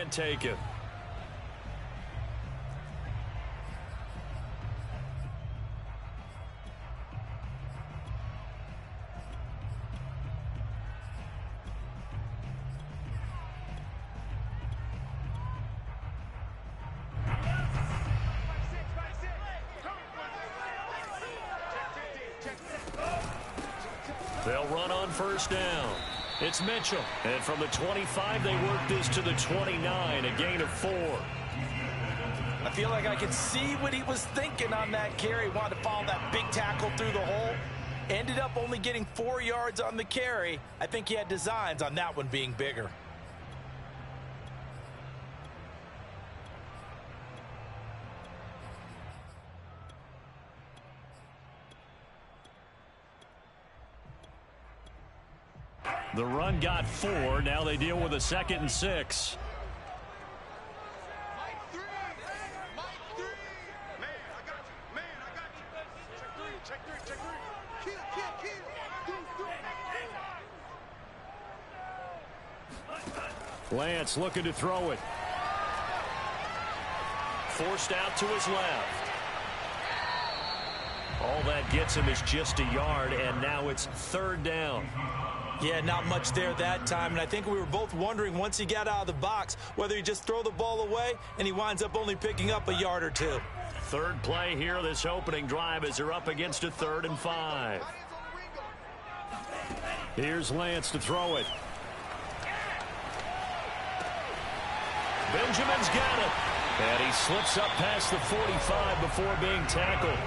can't take it. They'll run on first down. It's Mitchell. And from the 25, they work this to the 29, a gain of 4. I feel like I can see what he was thinking on that carry. Wanted to follow that big tackle through the hole. Ended up only getting 4 yards on the carry. I think he had designs on that one being bigger. The run got 4. Now they deal with a 2nd and 6. Lance looking to throw it. Forced out to his left. All that gets him is just a yard, and now it's 3rd down. Yeah, not much there that time, and I think we were both wondering once he got out of the box whether he just throw the ball away, and he winds up only picking up a yard or 2. 3rd play here, this opening drive, as they're up against a 3rd and 5. Here's Lance to throw it. Benjamin's got it. And he slips up past the 45 before being tackled.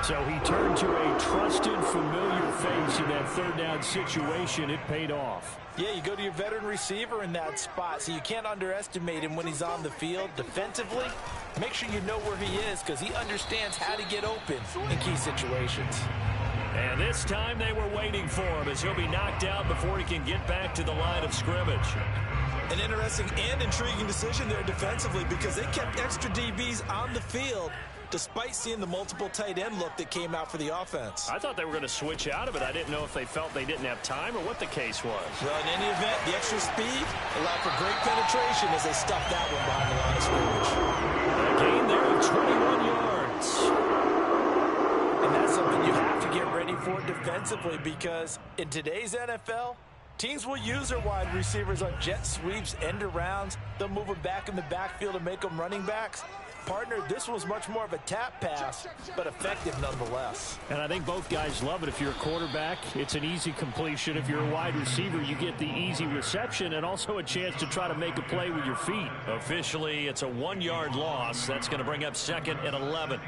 So he turned to a trusted, familiar face in that 3rd down situation. It paid off. Yeah, you go to your veteran receiver in that spot, so you can't underestimate him when he's on the field. Defensively, make sure you know where he is because he understands how to get open in key situations. And this time they were waiting for him as he'll be knocked out before he can get back to the line of scrimmage. An interesting and intriguing decision there defensively because they kept extra DBs on the field despite seeing the multiple tight end look that came out for the offense. I thought they were going to switch out of it. I didn't know if they felt they didn't have time or what the case was. Well, in any event, the extra speed allowed for great penetration as they stuffed that one behind the line of scrimmage. A gain there of 21 yards. And that's something you have to get ready for defensively because in today's NFL, teams will use their wide receivers on jet sweeps, end arounds. They'll move them back in the backfield and make them running backs. Partner, this was much more of a tap pass, but effective nonetheless. And I think both guys love it. If you're a quarterback, it's an easy completion. If you're a wide receiver, you get the easy reception and also a chance to try to make a play with your feet. Officially, it's a 1-yard loss. That's going to bring up 2nd and 11.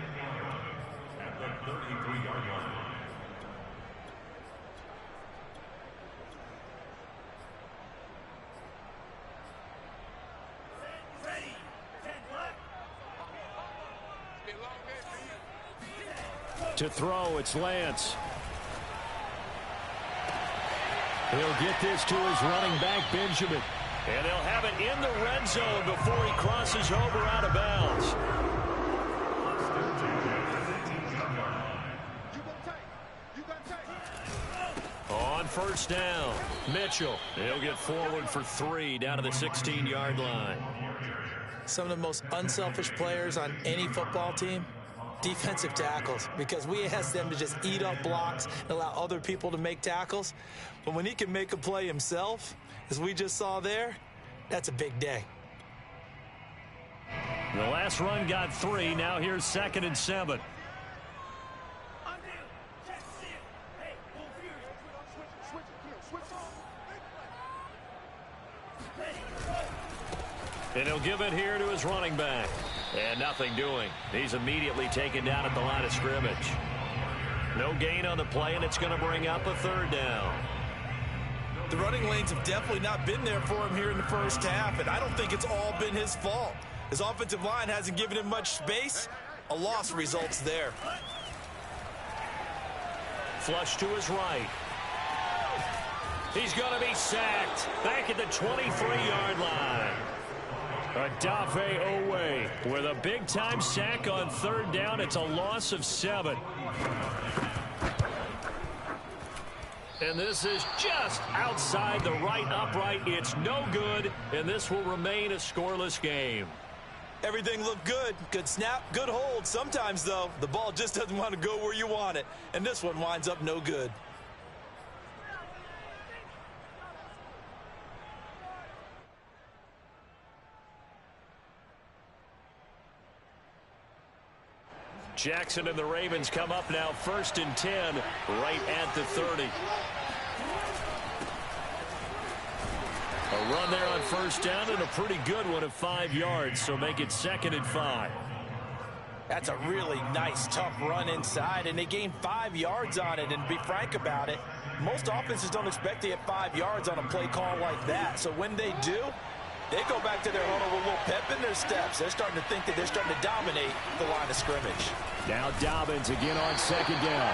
To throw, it's Lance. He'll get this to his running back, Benjamin. And they'll have it in the red zone before he crosses over out of bounds. On first down, Mitchell. He'll get forward for 3 down to the 16-yard line. Some of the most unselfish players on any football team, defensive tackles, because we ask them to just eat up blocks and allow other people to make tackles. But when he can make a play himself, as we just saw there, that's a big day. The last run got 3. Now here's 2nd and 7. And he'll give it here to his running back. And nothing doing. He's immediately taken down at the line of scrimmage. No gain on the play, and it's going to bring up a 3rd down. The running lanes have definitely not been there for him here in the first half, and I don't think it's all been his fault. His offensive line hasn't given him much space. A loss results there. Flush to his right. He's going to be sacked back at the 23-yard line. Adafe Owe with a big-time sack on 3rd down. It's a loss of 7. And this is just outside the right upright. It's no good, and this will remain a scoreless game. Everything looked good. Good snap, good hold. Sometimes, though, the ball just doesn't want to go where you want it. And this one winds up no good. Jackson and the Ravens come up now 1st and 10 right at the 30. A run there on 1st down and a pretty good one of 5 yards, so make it 2nd and 5. That's a really nice, tough run inside, and they gained 5 yards on it. And to be frank about it, most offenses don't expect to get 5 yards on a play call like that. So when they do, they go back to their huddle with a little pep in their steps. They're starting to think that they're starting to dominate the line of scrimmage. Now Dobbins again on 2nd down.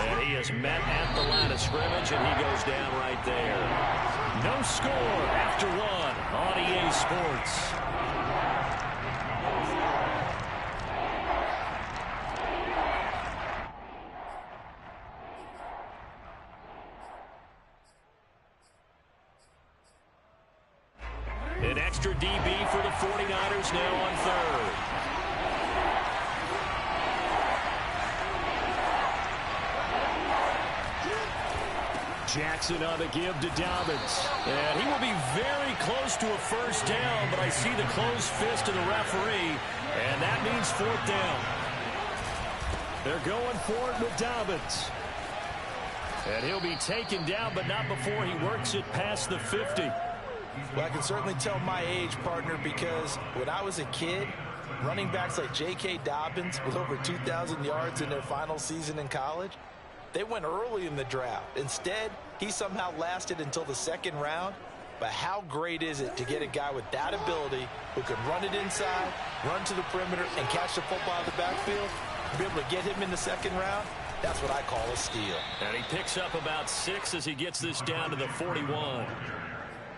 And he is met at the line of scrimmage, and he goes down right there. No score after 1 on EA Sports. An extra DB for the 49ers now on 3rd. Jackson on the give to Dobbins. And he will be very close to a 1st down, but I see the closed fist of the referee, and that means 4th down. They're going for it with Dobbins. And he'll be taken down, but not before he works it past the 50. Well, I can certainly tell my age, partner, because when I was a kid, running backs like J.K. Dobbins with over 2,000 yards in their final season in college, they went early in the draft. Instead, he somehow lasted until the 2nd round. But how great is it to get a guy with that ability who can run it inside, run to the perimeter, and catch the football in the backfield? Be able to get him in the 2nd round? That's what I call a steal. And he picks up about 6 as he gets this down to the 41.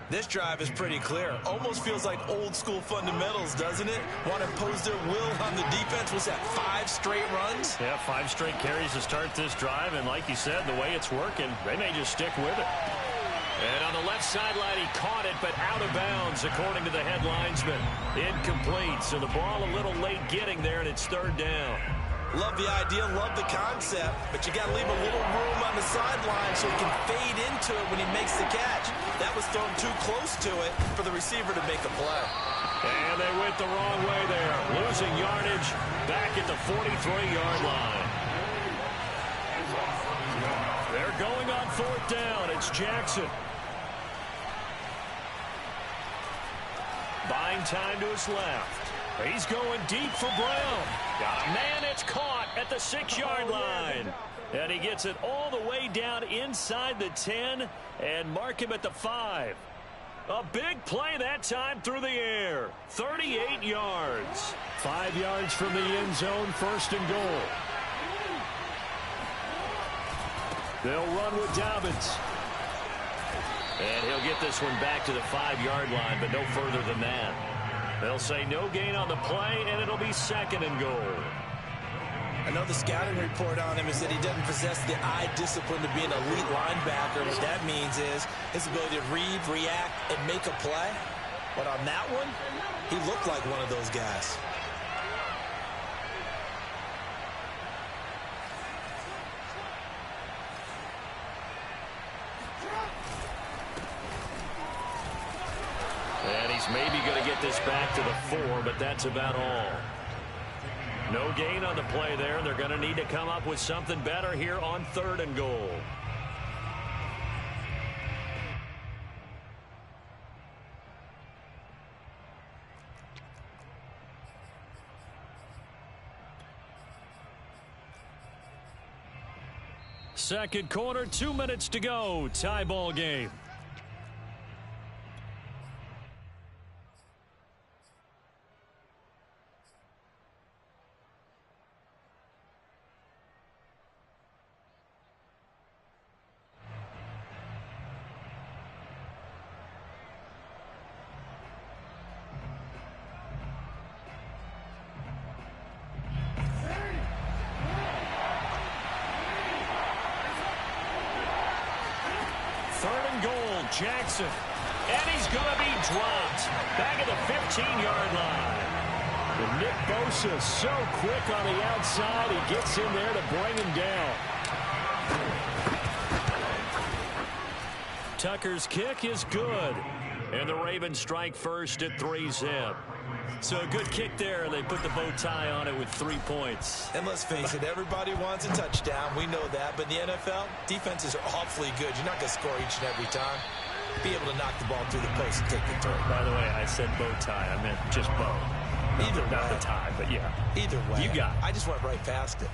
This drive is pretty clear. Almost feels like old school fundamentals, doesn't it? Want to impose their will on the defense. Was that 5 straight runs? Yeah, 5 straight carries to start this drive. And like you said, the way it's working, they may just stick with it. And on the left sideline, he caught it, but out of bounds, according to the head linesman. Incomplete. So the ball a little late getting there, and it's 3rd down. Love the idea, love the concept, but you got to leave a little room on the sideline so he can fade into it when he makes the catch. That was thrown too close to it for the receiver to make a play. And they went the wrong way there, losing yardage back at the 43-yard line. They're going on 4th down. It's Jackson. Buying time to his left. He's going deep for Brown. Got a man, it's caught at the 6-yard line. And he gets it all the way down inside the 10 and mark him at the 5. A big play that time through the air. 38 yards. 5 yards from the end zone, 1st and goal. They'll run with Dobbins. And he'll get this one back to the 5-yard line, but no further than that. They'll say no gain on the play, and it'll be 2nd and goal. I know the scouting report on him is that he doesn't possess the eye discipline to be an elite linebacker. What that means is his ability to read, react, and make a play. But on that one, he looked like one of those guys. And he's maybe going to get this back to the 4, but that's about all. No gain on the play there. They're going to need to come up with something better here on 3rd and goal. Second quarter, 2 minutes to go. Tie ball game. Third and goal, Jackson. And he's going to be dropped. Back at the 15-yard line. And Nick Bosa so quick on the outside. He gets in there to bring him down. Tucker's kick is good. And the Ravens strike first at 3-zip. So a good kick there, and they put the bow tie on it with 3 points. And let's face it, everybody wants a touchdown. We know that. But in the NFL, defenses are awfully good. You're not going to score each and every time. Be able to knock the ball through the post and take the turn. By the way, I said bow tie. I meant just bow. Either way. Not the tie, but yeah. Either way. You got it. I just went right past it.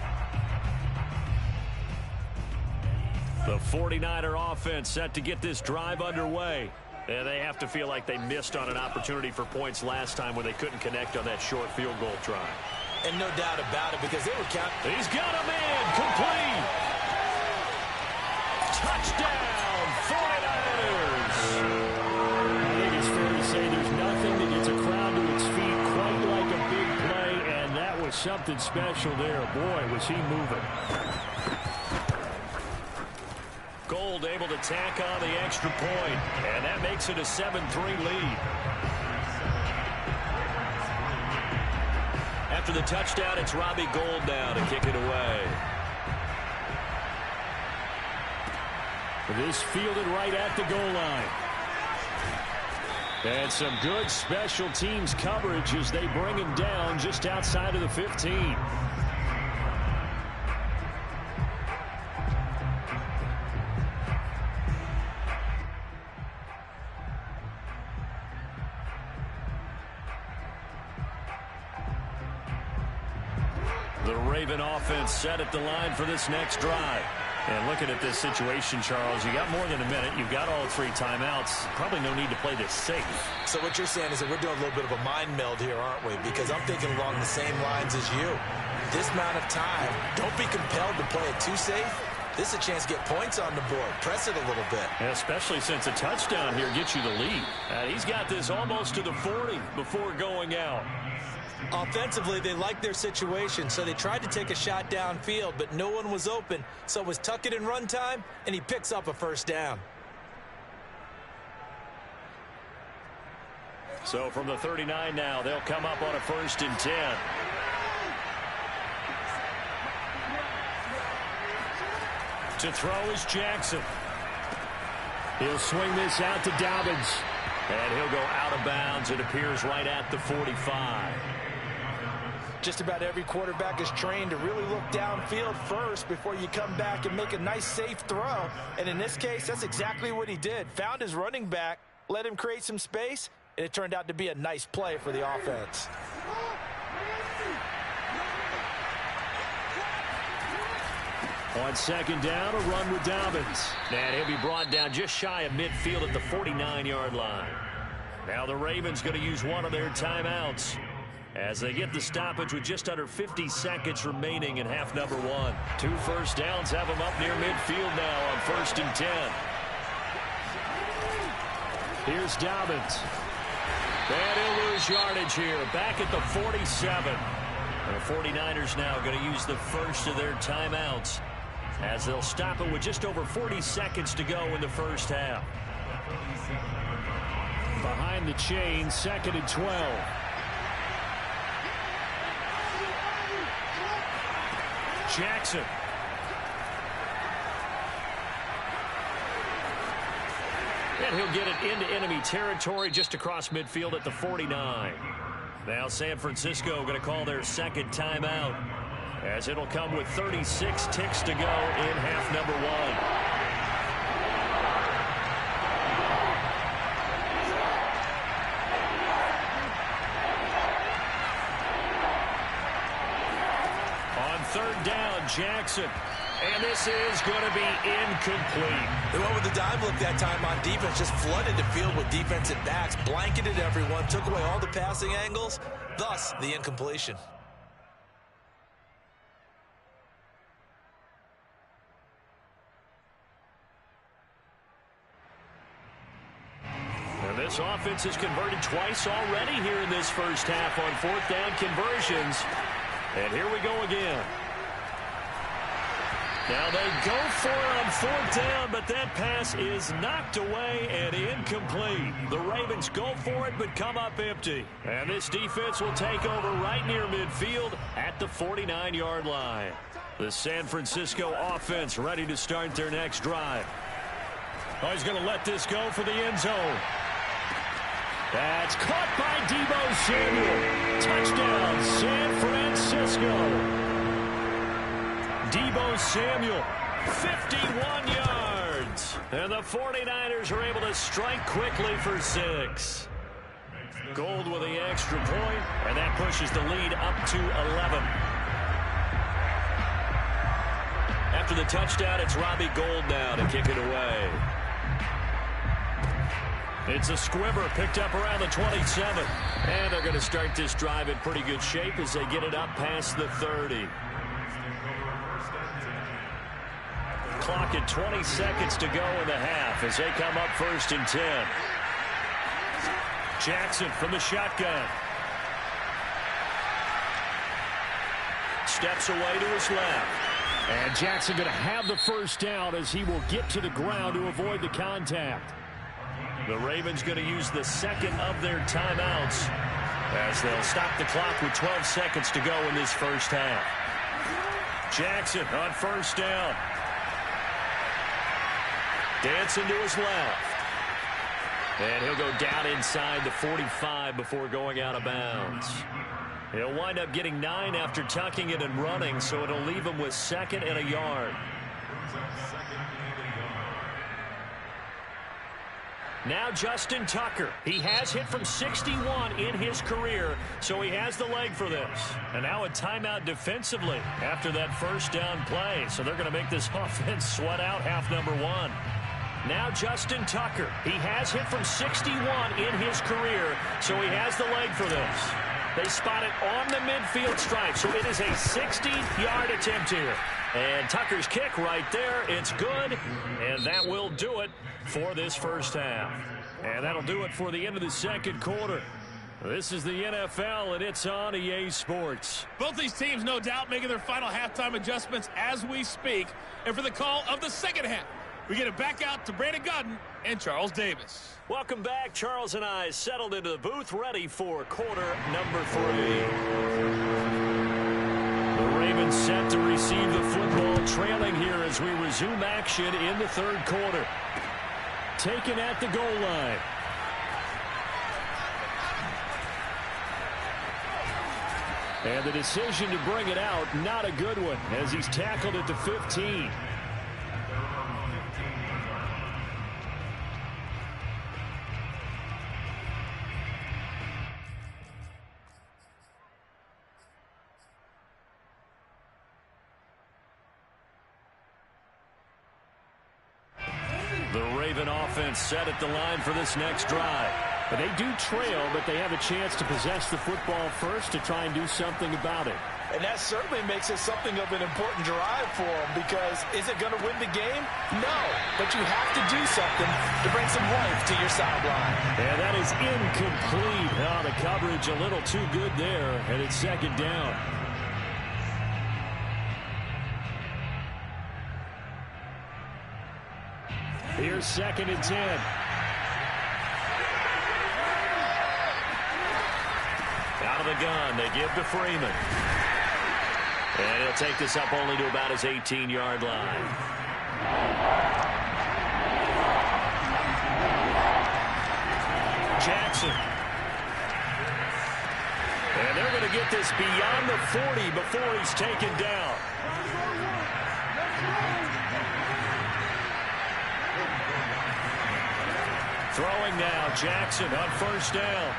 The 49er offense set to get this drive underway. And they have to feel like they missed on an opportunity for points last time when they couldn't connect on that short field goal try. And no doubt about it, because they were counting. He's got a man. Complete. Touchdown, 49ers. I think it's fair to say there's nothing that gets a crowd to its feet quite like a big play, and that was something special there. Boy, was he moving. Gold able to tack on the extra point, and that makes it a 7-3 lead. After the touchdown, it's Robbie Gould now to kick it away. This fielded right at the goal line. And some good special teams coverage as they bring him down just outside of the 15. The Raven offense set at the line for this next drive. And looking at this situation, Charles, you got more than a minute. You've got all 3 timeouts. Probably no need to play this safe. So what you're saying is that we're doing a little bit of a mind meld here, aren't we? Because I'm thinking along the same lines as you. This amount of time, don't be compelled to play it too safe. This is a chance to get points on the board. Press it a little bit. And especially since a touchdown here gets you the lead. He's got this almost to the 40 before going out. Offensively, they liked their situation, so they tried to take a shot downfield, but no one was open. So it was tuck it and run time, and he picks up a first down. So from the 39 now, they'll come up on a 1st and 10. To throw is Jackson. He'll swing this out to Dobbins. And he'll go out of bounds. It appears right at the 45. Just about every quarterback is trained to really look downfield first before you come back and make a nice, safe throw. And in this case, that's exactly what he did. Found his running back, let him create some space, and it turned out to be a nice play for the offense. On 2nd down, a run with Dobbins. And he'll be brought down just shy of midfield at the 49-yard line. Now the Ravens going to use one of their timeouts as they get the stoppage with just under 50 seconds remaining in half number 1. 2 first downs have them up near midfield now on 1st and 10. Here's Dobbins. And he'll lose yardage here, back at the 47. And the 49ers now going to use the first of their timeouts as they'll stop it with just over 40 seconds to go in the first half. Behind the chain, 2nd and 12. Jackson. And he'll get it into enemy territory just across midfield at the 49. Now San Francisco going to call their 2nd timeout as it'll come with 36 ticks to go in half number 1. Third down, Jackson. And this is going to be incomplete. They went with the dime look that time on defense, just flooded the field with defensive backs, blanketed everyone, took away all the passing angles, thus the incompletion. And this offense has converted twice already here in this first half on 4th down conversions. And here we go again. Now they go for it on 4th down, but that pass is knocked away and incomplete. The Ravens go for it, but come up empty. And this defense will take over right near midfield at the 49-yard line. The San Francisco offense ready to start their next drive. Oh, he's going to let this go for the end zone. That's caught by Deebo Samuel. Touchdown, San Francisco. Deebo Samuel, 51 yards. And the 49ers are able to strike quickly for 6. Gold with the extra point, and that pushes the lead up to 11. After the touchdown, it's Robbie Gould now to kick it away. It's a squibber picked up around the 27. And they're going to start this drive in pretty good shape as they get it up past the 30. Clock at 20 seconds to go in the half as they come up 1st and 10. Jackson from the shotgun. Steps away to his left. And Jackson going to have the 1st down as he will get to the ground to avoid the contact. The Ravens going to use the 2nd of their timeouts as they'll stop the clock with 12 seconds to go in this 1st half. Jackson on 1st down. Dancing to his left. And he'll go down inside the 45 before going out of bounds. He'll wind up getting 9 after tucking it and running, so it'll leave him with 2nd and a yard. Now Justin Tucker. He has hit from 61 in his career, so he has the leg for this. And now a timeout defensively after that 1st down play. So they're going to make this offense sweat out half number 1. Now Justin Tucker. He has hit from 61 in his career, so he has the leg for this. They spot it on the midfield stripe, so it is a 60-yard attempt here. And Tucker's kick right there, it's good, and that will do it for this 1st half. And that'll do it for the end of the 2nd quarter. This is the NFL, and it's on EA Sports. Both these teams, no doubt, making their final halftime adjustments as we speak. And for the call of the 2nd half, we get it back out to Brandon Godden and Charles Davis. Welcome back. Charles and I settled into the booth, ready for quarter number 3. The Ravens set to receive the football, trailing here as we resume action in the 3rd quarter. Taken at the goal line. And the decision to bring it out, not a good one, as he's tackled at the 15. The Raven offense set at the line for this next drive. But they do trail, but they have a chance to possess the football first to try and do something about it. And that certainly makes it something of an important drive for them, because is it going to win the game? No, but you have to do something to bring some life to your sideline. And that is incomplete. Oh, the coverage a little too good there, and it's 2nd down. Here's 2nd and 10. Out of the gun, they give to Freeman. And he'll take this up only to about his 18-yard line. Jackson. And they're going to get this beyond the 40 before he's taken down. Throwing now, Jackson on 1st down.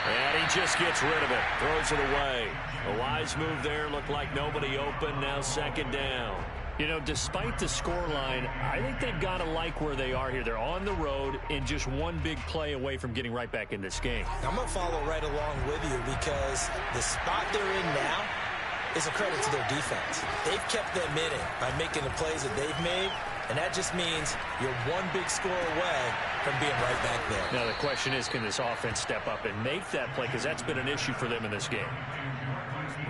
And he just gets rid of it. Throws it away. A wise move there. Looked like nobody open. Now 2nd down. You know, despite the scoreline, I think they've got to like where they are here. They're on the road and just one big play away from getting right back in this game. I'm going to follow right along with you, because the spot they're in now is a credit to their defense. They've kept them in it by making the plays that they've made. And that just means you're one big score away from being right back there. Now, the question is, can this offense step up and make that play? Because that's been an issue for them in this game.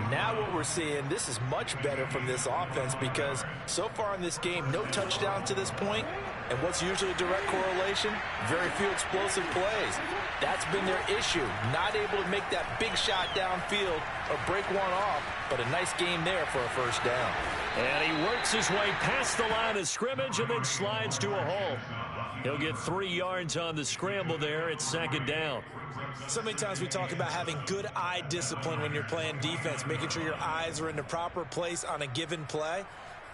And now what we're seeing, this is much better from this offense because so far in this game, no touchdown to this point. And what's usually a direct correlation? Very few explosive plays. That's been their issue. Not able to make that big shot downfield or break one off, but a nice game there for a first down. And he works his way past the line of scrimmage and then slides to a halt. He'll get 3 yards on the scramble there. It's second down. So many times we talk about having good eye discipline when you're playing defense, making sure your eyes are in the proper place on a given play.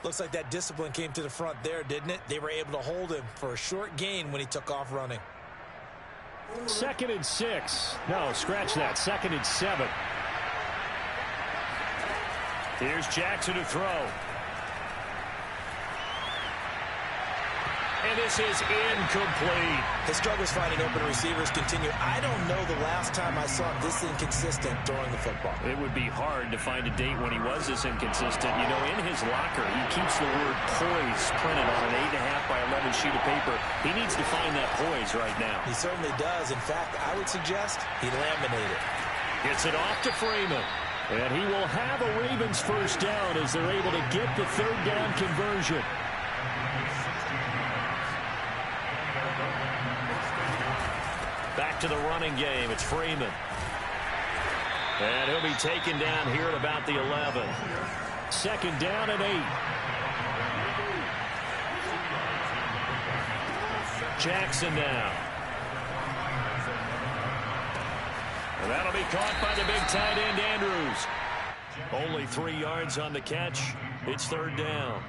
Looks like that discipline came to the front there, didn't it? They were able to hold him for a short gain when he took off running. 2nd and 6. No, scratch that. 2nd and 7. Here's Jackson to throw. And this is incomplete. His struggles finding open receivers continue. I don't know the last time I saw him this inconsistent throwing the football. It would be hard to find a date when he was this inconsistent. You know, in his locker, he keeps the word poise printed on an 8.5 by 11 sheet of paper. He needs to find that poise right now. He certainly does. In fact, I would suggest he laminated. Gets it off to Freeman. And he will have a Ravens first down as they're able to get the 3rd down conversion. Back to the running game. It's Freeman. And he'll be taken down here at about the 11. 2nd down and 8. Jackson now. And that'll be caught by the big tight end, Andrews. Only 3 yards on the catch. It's 3rd down.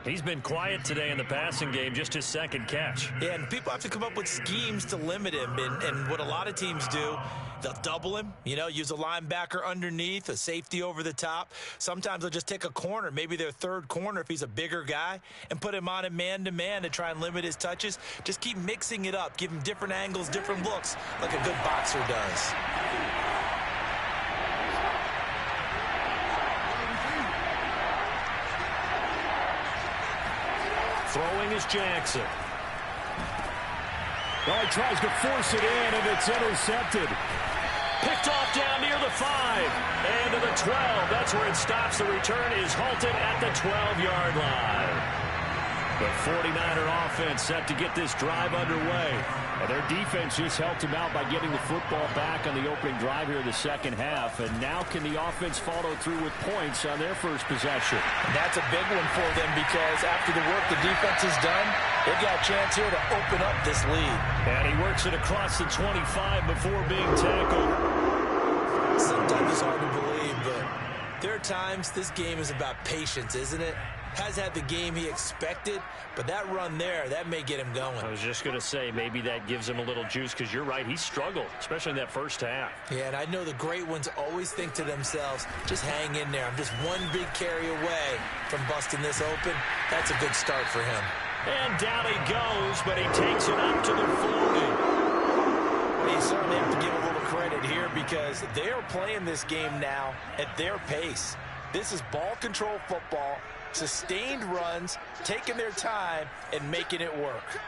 He's been quiet today in the passing game, just his 2nd catch. Yeah, and people have to come up with schemes to limit him. And what a lot of teams do, they'll double him, you know, use a linebacker underneath, a safety over the top. Sometimes they'll just take a corner, maybe their 3rd corner if he's a bigger guy, and put him on a man-to-man to try and limit his touches. Just keep mixing it up, give him different angles, different looks, like a good boxer does. Throwing is Jackson. Oh, he tries to force it in, and it's intercepted. Picked off down near the 5. And to the 12. That's where it stops. The return is halted at the 12-yard line. The 49er offense set to get this drive underway. And their defense just helped them out by getting the football back on the opening drive here in the 2nd half. And now can the offense follow through with points on their first possession? And that's a big one for them because after the work the defense has done, they've got a chance here to open up this lead. And he works it across the 25 before being tackled. Sometimes it's hard to believe, but there are times this game is about patience, isn't it? Has had the game he expected, but that run there, that may get him going. I was just going to say, maybe that gives him a little juice because you're right, he struggled, especially in that first half. Yeah, and I know the great ones always think to themselves, just hang in there. I'm just one big carry away from busting this open. That's a good start for him. And down he goes, but he takes it up to the 40. You certainly have to give a little credit here because they are playing this game now at their pace. This is ball control football. Sustained runs, taking their time, and making it work.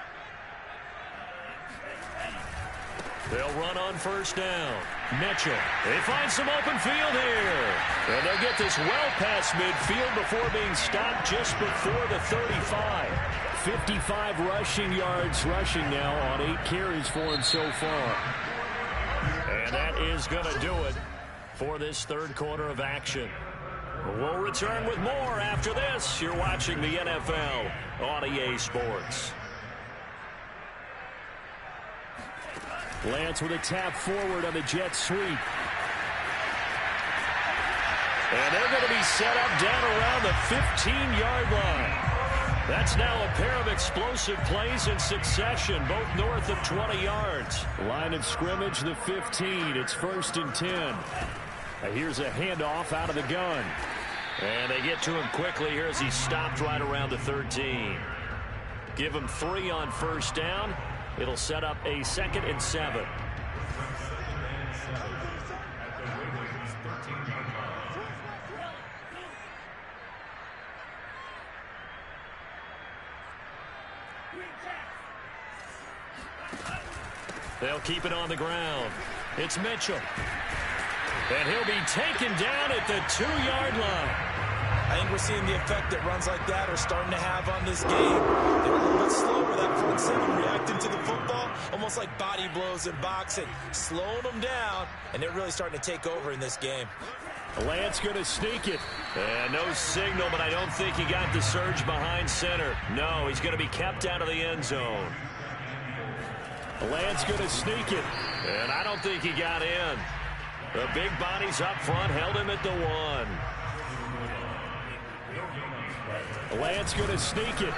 They'll run on first down. Mitchell. They find some open field here. And they'll get this well past midfield before being stopped just before the 35. 55 rushing yards rushing now on 8 carries for him so far. And that is going to do it for this 3rd quarter of action. We'll return with more after this. You're watching the NFL on EA Sports. Lance with a tap forward on the jet sweep. And they're going to be set up down around the 15-yard line. That's now a pair of explosive plays in succession, both north of 20 yards. Line of scrimmage, the 15. It's 1st and 10. Here's a handoff out of the gun. And they get to him quickly here as he stopped right around the 13. Give him 3 on first down. It'll set up a 2nd and 7. They'll keep it on the ground. It's Mitchell. And he'll be taken down at the 2-yard line. I think we're seeing the effect that runs like that are starting to have on this game. They're a little bit slower, that front seven reacting to the football, almost like body blows in boxing, slowing them down, and they're really starting to take over in this game. Lance going to sneak it. And no signal, but I don't think he got the surge behind center. No, he's going to be kept out of the end zone. Lance going to sneak it. And I don't think he got in. The big bodies up front held him at the 1. Lance going to sneak it.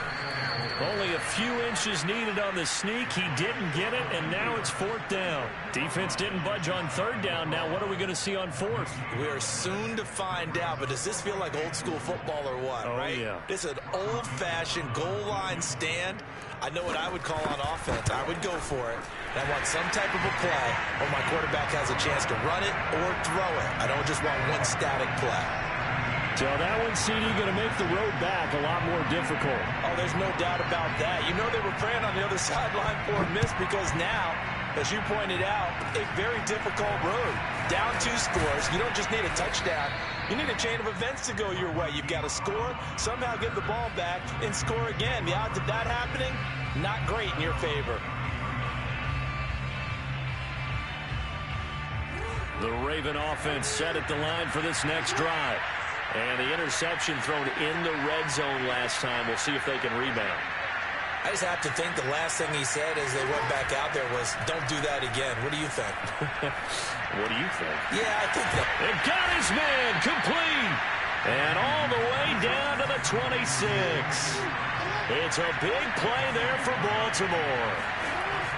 Only a few inches needed on the sneak. He didn't get it, and now it's 4th down. Defense didn't budge on 3rd down. Now what are we going to see on 4th? We are soon to find out, but does this feel like old school football or what, right? Yeah. It's an old-fashioned goal line stand. I know what I would call on offense. I would go for it. And I want some type of a play where my quarterback has a chance to run it or throw it. I don't just want one static play. So that one, CD, going to make the road back a lot more difficult. Oh, there's no doubt about that. You know they were praying on the other sideline for a miss because now, as you pointed out, a very difficult road. Down 2 scores. You don't just need a touchdown. You need a chain of events to go your way. You've got to score, somehow get the ball back, and score again. The odds of that happening, not great in your favor. The Raven offense set at the line for this next drive. And the interception thrown in the red zone last time. We'll see if they can rebound. I just have to think the last thing he said as they went back out there was, don't do that again. What do you think? What do you think? Yeah, I think that. It got his man complete. And all the way down to the 26. It's a big play there for Baltimore.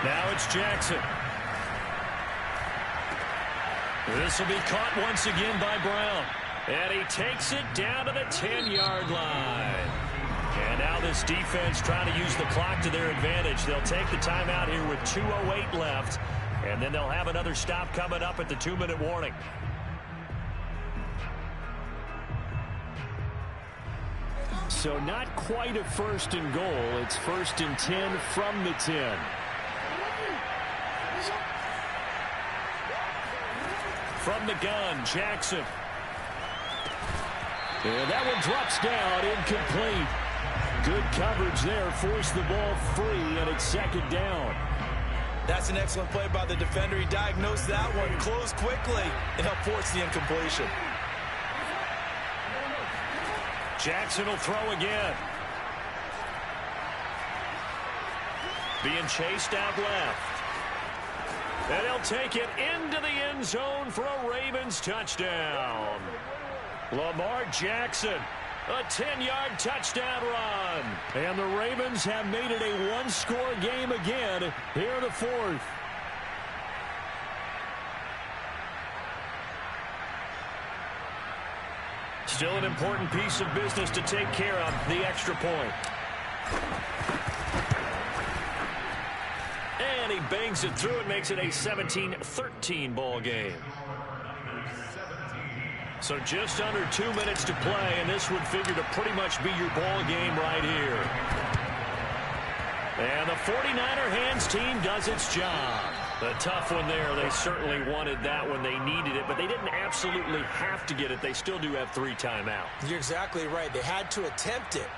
Now it's Jackson. This will be caught once again by Brown. And he takes it down to the 10-yard line. And now this defense trying to use the clock to their advantage. They'll take the timeout here with 2:08 left. And then they'll have another stop coming up at the 2-minute warning. So not quite a 1st and goal. It's 1st and 10 from the 10. From the gun, Jackson. And that one drops down, incomplete. Good coverage there, forced the ball free, and it's 2nd down. That's an excellent play by the defender. He diagnosed that one, closed quickly, and helped force the incompletion. Jackson will throw again. Being chased out left. And he'll take it into the end zone for a Ravens touchdown. Lamar Jackson, a 10-yard touchdown run. And the Ravens have made it a 1-score game again here in the 4th. Still an important piece of business to take care of, the extra point. And he bangs it through and makes it a 17-13 ball game. So just under 2 minutes to play, and this would figure to pretty much be your ball game right here. And the 49er hands team does its job. A tough one there. They certainly wanted that when they needed it, but they didn't absolutely have to get it. They still do have 3 timeouts. You're exactly right. They had to attempt it.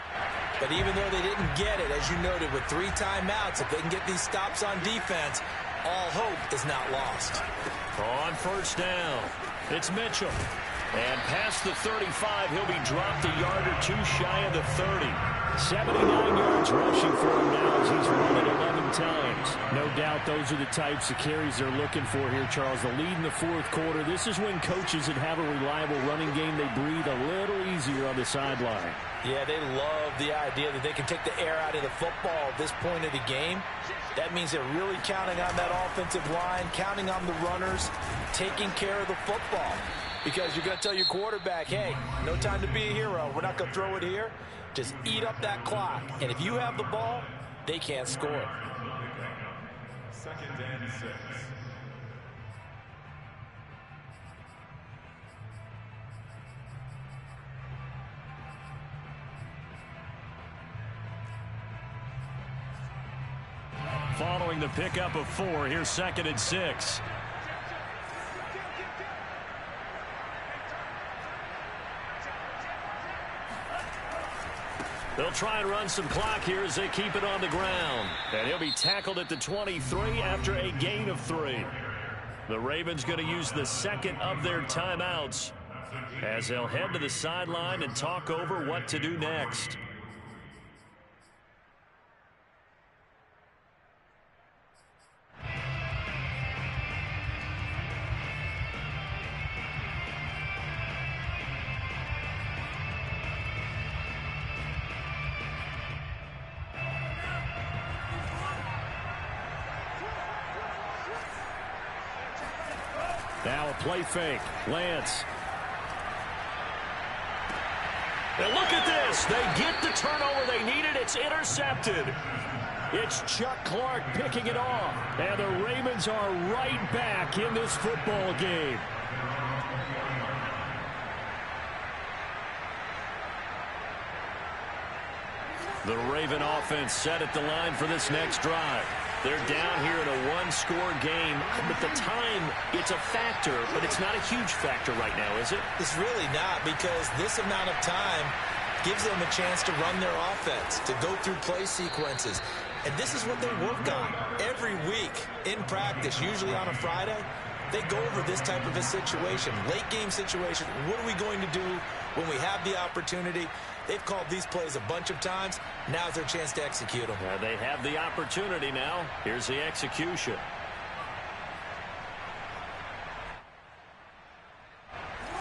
But even though they didn't get it, as you noted, with 3 timeouts, if they can get these stops on defense, all hope is not lost. On 1st down, it's Mitchell. And past the 35, he'll be dropped a yard or 2 shy of the 30. 79 yards rushing for him now as he's run it 11 times. No doubt those are the types of carries they're looking for here, Charles. The lead in the 4th quarter. This is when coaches that have a reliable running game, they breathe a little easier on the sideline. Yeah, they love the idea that they can take the air out of the football at this point of the game. That means they're really counting on that offensive line, counting on the runners, taking care of the football. Because you're going to tell your quarterback, hey, no time to be a hero. We're not going to throw it here. Just eat up that clock. And if you have the ball, they can't score. 2nd and 6. Following the pickup of 4, here's 2nd and 6. They'll try and run some clock here as they keep it on the ground. And he'll be tackled at the 23 after a gain of 3. The Ravens going to use the second of their timeouts as they'll head to the sideline and talk over what to do next. Now a play fake. Lance. And look at this. They get the turnover they needed. It's intercepted. It's Chuck Clark picking it off. And the Ravens are right back in this football game. The Raven offense set at the line for this next drive. They're down here in a one-score game, but the time, it's a factor, but it's not a huge factor right now, is it? It's really not, because this amount of time gives them a chance to run their offense, to go through play sequences. And this is what they work on every week in practice, usually on a Friday. They go over this type of a situation, late game situation. What are we going to do when we have the opportunity? They've called these plays a bunch of times. Now's their chance to execute them. They have the opportunity now. Here's the execution.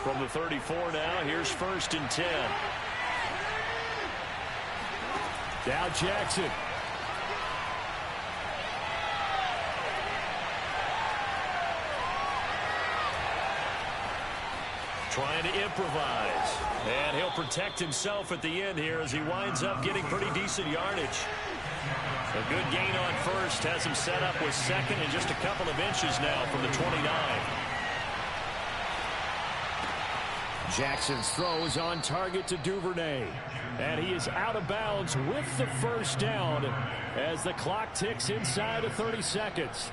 From the 34 now, here's 1st and 10. Now Jackson. Trying to improvise. And he'll protect himself at the end here as he winds up getting pretty decent yardage. A good gain on first has him set up with second and just a couple of inches now from the 29. Jackson's throw is on target to Duvernay. And he is out of bounds with the first down as the clock ticks inside of 30 seconds.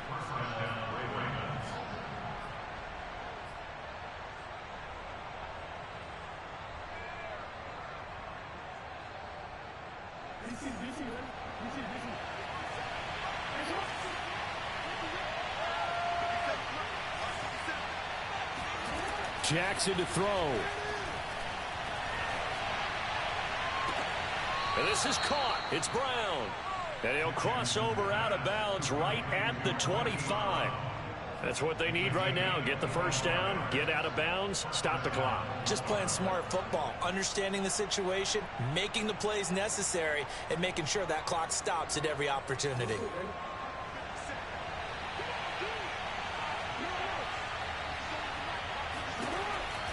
Jackson to throw. And this is caught. It's Brown. And he'll cross over out of bounds right at the 25. That's what they need right now. Get the first down, get out of bounds, stop the clock. Just playing smart football, understanding the situation, making the plays necessary, and making sure that clock stops at every opportunity.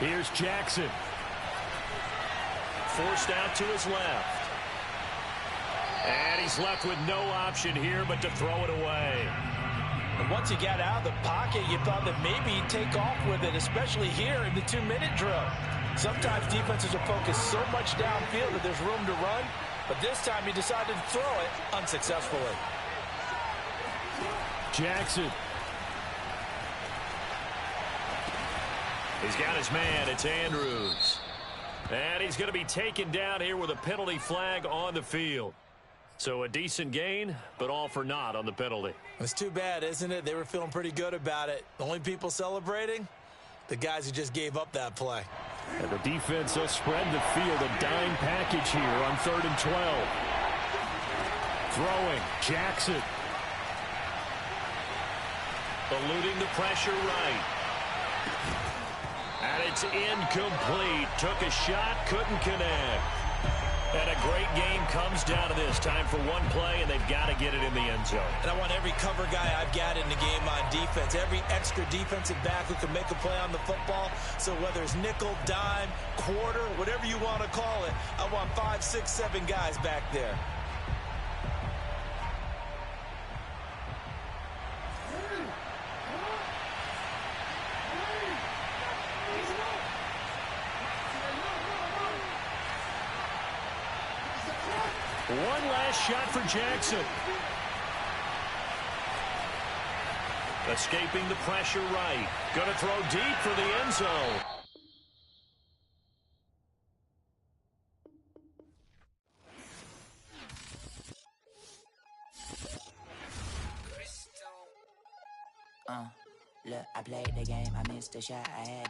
Here's Jackson. Forced out to his left. And he's left with no option here but to throw it away. And once he got out of the pocket, you thought that maybe he'd take off with it, especially here in the 2-minute drill. Sometimes defenses are focused so much downfield that there's room to run, but this time he decided to throw it unsuccessfully. Jackson. He's got his man. It's Andrews. And he's going to be taken down here with a penalty flag on the field. So a decent gain, but all for naught on the penalty. It's too bad, isn't it? They were feeling pretty good about it. The only people celebrating, the guys who just gave up that play. And the defense will spread the field, a dime package here on 3rd and 12. Throwing, Jackson. Eluding the pressure right. And it's incomplete. Took a shot, couldn't connect. And a great game comes down to this. Time for one play, and they've got to get it in the end zone. And I want every cover guy I've got in the game on defense, every extra defensive back who can make a play on the football. So whether it's nickel, dime, quarter, whatever you want to call it, I want 5, 6, 7 guys back there. One last shot for Jackson. Escaping the pressure right. Going to throw deep for the end zone. Look, I played the game, I missed the shot, I had